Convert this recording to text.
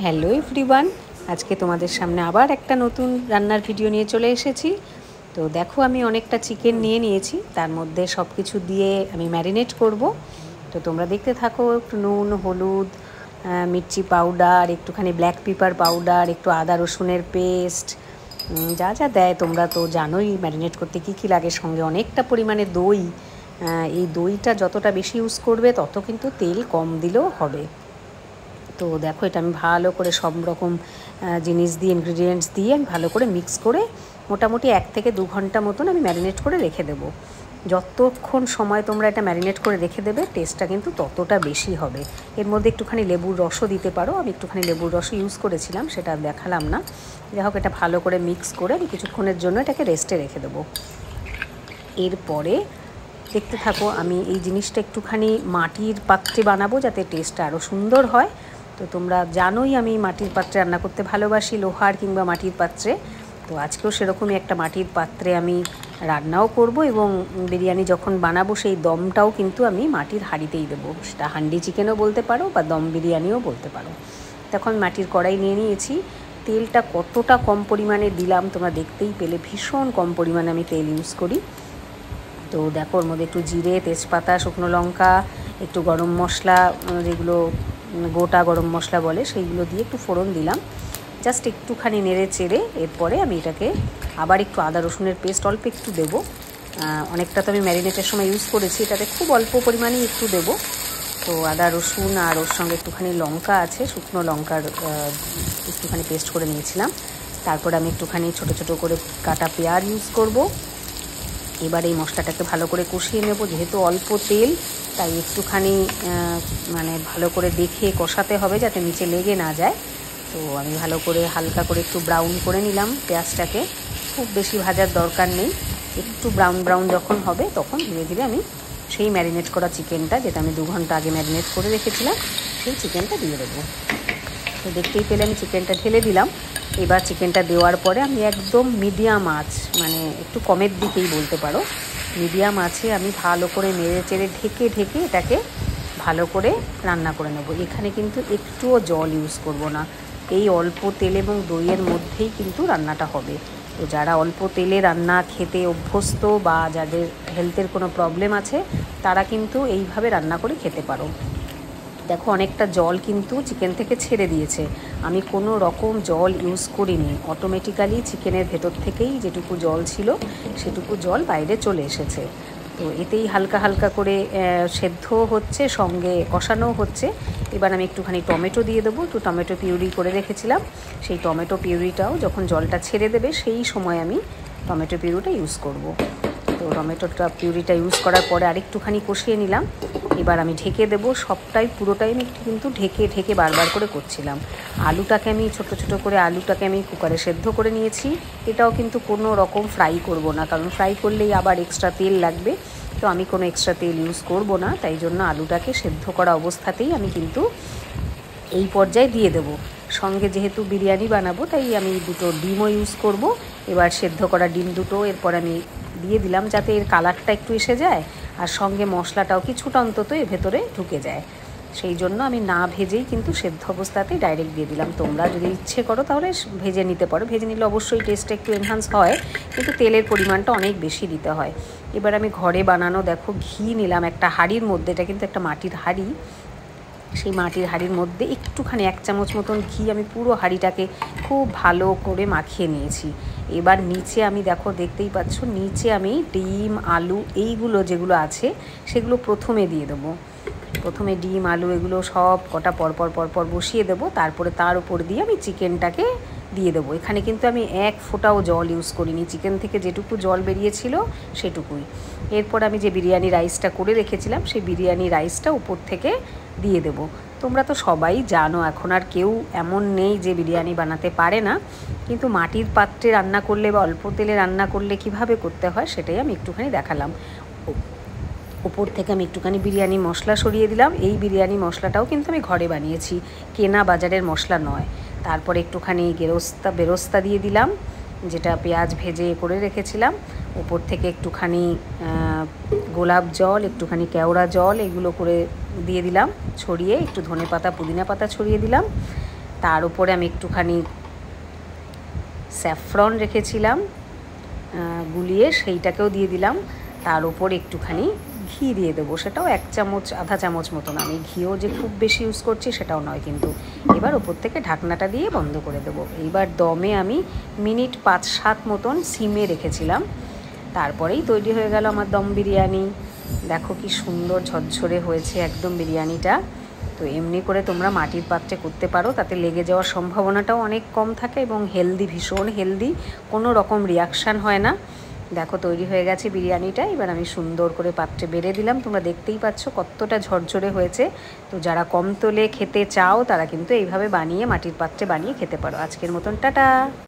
Hello everyone, আজকে তোমাদের সামনে আবার একটা নতুন রান্নার ভিডিও নিয়ে চলে এসেছি। তো দেখো, আমি অনেকটা চিকেন নিয়ে নিয়েছি, তার মধ্যে সব কিছু দিয়ে আমি ম্যারিনেট করব। তো তোমরা দেখতে থাকো। একটু নুন, হলুদ, মির্চি পাউডার, একটুখানি ব্ল্যাক পেপার পাউডার, একটু আদা রসুনের পেস্ট, যা যা দেয় তোমরা তো জানোই ম্যারিনেট করতে কী কী লাগে। সঙ্গে অনেকটা পরিমাণে দই। এই দইটা যতটা বেশি ইউজ করবে তত কিন্তু তেল কম দিলেও হবে। তো দেখো, এটা আমি ভালো করে সব রকম জিনিস দিয়ে, ইনগ্রিডিয়েন্টস দিয়ে আমি ভালো করে মিক্স করে মোটামুটি 1 থেকে 2 ঘন্টা মতন আমি ম্যারিনেট করে রেখে দেবো। যতক্ষণ সময় তোমরা এটা ম্যারিনেট করে রেখে দেবে, টেস্টটা কিন্তু ততটা বেশি হবে। এর মধ্যে একটুখানি লেবুর রসও দিতে পারো। আমি একটুখানি লেবুর রসও ইউজ করেছিলাম, সেটা দেখালাম না। যাই হোক, এটা ভালো করে মিক্স করে আমি কিছুক্ষণের জন্য এটাকে রেস্টে রেখে দেবো। এরপরে দেখতে থাকো, আমি এই জিনিসটা একটুখানি মাটির পাত্রে বানাবো যাতে টেস্টটা আরও সুন্দর হয়। তো তোমরা জানোই আমি মাটির পাত্রে রান্না করতে ভালোবাসি, লোহার কিংবা মাটির পাত্রে। তো আজকেও সেরকমই একটা মাটির পাত্রে আমি রান্নাও করব, এবং বিরিয়ানি যখন বানাবো সেই দমটাও কিন্তু আমি মাটির হাঁড়িতেই দেবো। সেটা হান্ডি চিকেনও বলতে পারো বা দম বিরিয়ানিও বলতে পারো। তখন মাটির কড়াই নিয়ে নিয়েছি। তেলটা কতটা কম পরিমাণে দিলাম তোমরা দেখতেই পেলে, ভীষণ কম পরিমাণে আমি তেল ইউজ করি। তো দেখো, ওর মধ্যে একটু জিরে, তেজপাতা, শুকনো লঙ্কা, একটু গরম মশলা, যেগুলো গোটা গরম মশলা বলে, সেইগুলো দিয়ে একটু ফোড়ন দিলাম। জাস্ট একটুখানি নেড়ে চেড়ে এরপরে আমি এটাকে আবার একটু আদা রসুনের পেস্ট অল্প একটু দেবো। অনেকটা তো আমি ম্যারিনেটের সময় ইউজ করেছি, এটাতে খুব অল্প পরিমাণেই একটু দেবো। তো আদা রসুন আর ওর সঙ্গে একটুখানি লঙ্কা আছে, শুকনো লঙ্কার একটুখানি পেস্ট করে নিয়েছিলাম। তারপরে আমি একটুখানি ছোটো ছোটো করে কাটা পেঁয়াজ ইউজ করব। এবার এই মশলাটাকে ভালো করে কষিয়ে নেব। যেহেতু অল্প তেল, তাই একটুখানি ভালো করে দেখে কষাতে হবে যাতে নিচে লেগে না যায়। তো আমি ভালো করে হালকা করে একটু ব্রাউন করে নিলাম পেঁয়াজটাকে। খুব বেশি ভাজার দরকার নেই, একটু ব্রাউন ব্রাউন যখন হবে তখন ধীরে ধীরে আমি সেই ম্যারিনেট করা চিকেনটা, যেটা আমি 2 ঘন্টা আগে ম্যারিনেট করে রেখেছিলাম, সেই চিকেনটা দিয়ে দেবো। তো দেখতেই পেলে আমি চিকেনটা ঢেলে দিলাম। এবার চিকেনটা দেওয়ার পরে আমি একদম মিডিয়াম আঁচ, একটু কমের দিকেই বলতে পারো, মিডিয়াম আঁচে আমি ভালো করে নেড়ে চেড়ে ঢেকে ঢেকে এটাকে ভালো করে রান্না করে নেব। এখানে কিন্তু একটুও জল ইউজ করব না, এই অল্প তেল এবং দইয়ের মধ্যেই কিন্তু রান্নাটা হবে। তো যারা অল্প তেলে রান্না খেতে অভ্যস্ত বা যাদের হেলথের কোনো প্রবলেম আছে, তারা কিন্তু এইভাবে রান্না করে খেতে পারো। দেখো, অনেকটা জল কিন্তু চিকেন থেকে ছেড়ে দিয়েছে। আমি কোনো রকম জল ইউজ করিনি, অটোমেটিক্যালি চিকেনের ভেতর থেকেই যেটুকু জল ছিল সেটুকু জল বাইরে চলে এসেছে। তো এতেই হালকা হালকা করে সেদ্ধ হচ্ছে, সঙ্গে কষানোও হচ্ছে। এবার আমি একটুখানি টমেটো দিয়ে দেবো। একটু টমেটো পিউরি করে রেখেছিলাম, সেই টমেটো পিউরিটাও যখন জলটা ছেড়ে দেবে সেই সময় আমি টমেটো পিউরিটা ইউজ করব। তো টমেটোটা পিউরিটা ইউজ করার পরে আরেকটুখানি কষিয়ে নিলাম। এবার আমি ঢেকে দেবো। সবটাই পুরোটাই আমি কিন্তু ঢেকে ঢেকে বারবার করে করছিলাম। আলুটাকে আমি ছোটো ছোটো করে আলুটাকে আমি কুকারে সেদ্ধ করে নিয়েছি। এটাও কিন্তু কোনো রকম ফ্রাই করব না, কারণ ফ্রাই করলেই আবার এক্সট্রা তেল লাগবে। তো আমি কোনো এক্সট্রা তেল ইউজ করব না, তাই জন্য আলুটাকে সেদ্ধ করা অবস্থাতেই আমি কিন্তু এই পর্যায়ে দিয়ে দেবো। সঙ্গে যেহেতু বিরিয়ানি বানাবো, তাই আমি 2টো ডিমও ইউজ করব। এবার সেদ্ধ করা ডিম 2টো এরপর আমি দিয়ে দিলাম, যাতে এর কালারটা একটু এসে যায় আর সঙ্গে মশলাটাও কিছুটা অন্তত এর ভেতরে ঢুকে যায়। সেই জন্য আমি না ভেজেই কিন্তু সেদ্ধ অবস্থাতেই ডাইরেক্ট দিয়ে দিলাম। তোমরা যদি ইচ্ছে করো তাহলে ভেজে নিতে পারো, ভেজে নিলে অবশ্যই টেস্টটা একটু এনহান্স হয়, কিন্তু তেলের পরিমাণটা অনেক বেশি দিতে হয়। এবার আমি ঘরে বানানো দেখো ঘি নিলাম একটা হাঁড়ির মধ্যে, এটা কিন্তু একটা মাটির হাঁড়ি। সেই মাটির হাঁড়ির মধ্যে একটুখানি 1 চামচ মতন ঘি আমি পুরো হাঁড়িটাকে খুব ভালো করে মাখিয়ে নিয়েছি। এবার নিচে আমি দেখো, দেখতেই পাচ্ছ, নিচে আমি ডিম, আলু এইগুলো যেগুলো আছে সেগুলো প্রথমে দিয়ে দেবো। প্রথমে ডিম, আলু এগুলো সব কটা পরপর পরপর বসিয়ে দেবো। তারপরে তার উপর দিয়ে আমি চিকেনটাকে দিয়ে দেবো। এখানে কিন্তু আমি 1 ফোঁটাও জল ইউজ করিনি, চিকেন থেকে যেটুকু জল বেরিয়েছিল সেটুকুই। এরপর আমি যে বিরিয়ানি রাইসটা করে রেখেছিলাম সেই বিরিয়ানি রাইসটা উপর থেকে দিয়ে দেব। তোমরা তো সবাই জানো, এখন আর কেউ এমন নেই যে বিরিয়ানি বানাতে পারে না, কিন্তু মাটির পাত্রে রান্না করলে বা অল্প তেলে রান্না করলে কিভাবে করতে হয় সেটাই আমি একটুখানি দেখালাম। উপর থেকে আমি একটুখানি বিরিয়ানি মশলা সরিয়ে দিলাম। এই বিরিয়ানি মশলাটাও কিন্তু আমি ঘরে বানিয়েছি, কেনা বাজারের মশলা নয়। তারপরে একটুখানি বেরেস্তা দিয়ে দিলাম, যেটা পেঁয়াজ ভেজে করে রেখেছিলাম। উপর থেকে একটুখানি গোলাপ জল, একটুখানি কেওড়া জল এগুলো করে দিয়ে দিলাম ছড়িয়ে, একটু ধনেপাতা পুদিনা পাতা ছড়িয়ে দিলাম। তার উপরে আমি একটুখানি স্যাফরন রেখেছিলাম গুলিয়ে, সেইটাকেও দিয়ে দিলাম। তার উপর একটুখানি ঘি দিয়ে দেবো, সেটাও 1 চামচ আধা চামচ মতন। আমি ঘিও যে খুব বেশি ইউজ করছি সেটাও নয় কিন্তু। এবার ওপর থেকে ঢাকনাটা দিয়ে বন্ধ করে দেবো। এইবার দমে আমি মিনিট 5-7 মতন সিমে রেখেছিলাম। তারপরেই তৈরি হয়ে গেল আমার দম বিরিয়ানি। দেখো কি সুন্দর ঝরঝরে হয়েছে একদম বিরিয়ানিটা। তো এমনি করে তোমরা মাটির পাত্রে করতে পারো, তাতে লেগে যাওয়ার সম্ভাবনাটাও অনেক কম থাকে এবং হেলদি, ভীষণ হেলদি, কোনো রকম রিয়াকশান হয় না। দেখো তৈরি হয়ে গেছে বিরিয়ানিটা। এবার আমি সুন্দর করে পাত্রে বেড়ে দিলাম। তোমরা দেখতেই পাচ্ছ কতটা ঝরঝরে হয়েছে। তো যারা কম তোলে খেতে চাও তারা কিন্তু এইভাবে বানিয়ে মাটির পাত্রে বানিয়ে খেতে পারো। আজকের মতন টাটা।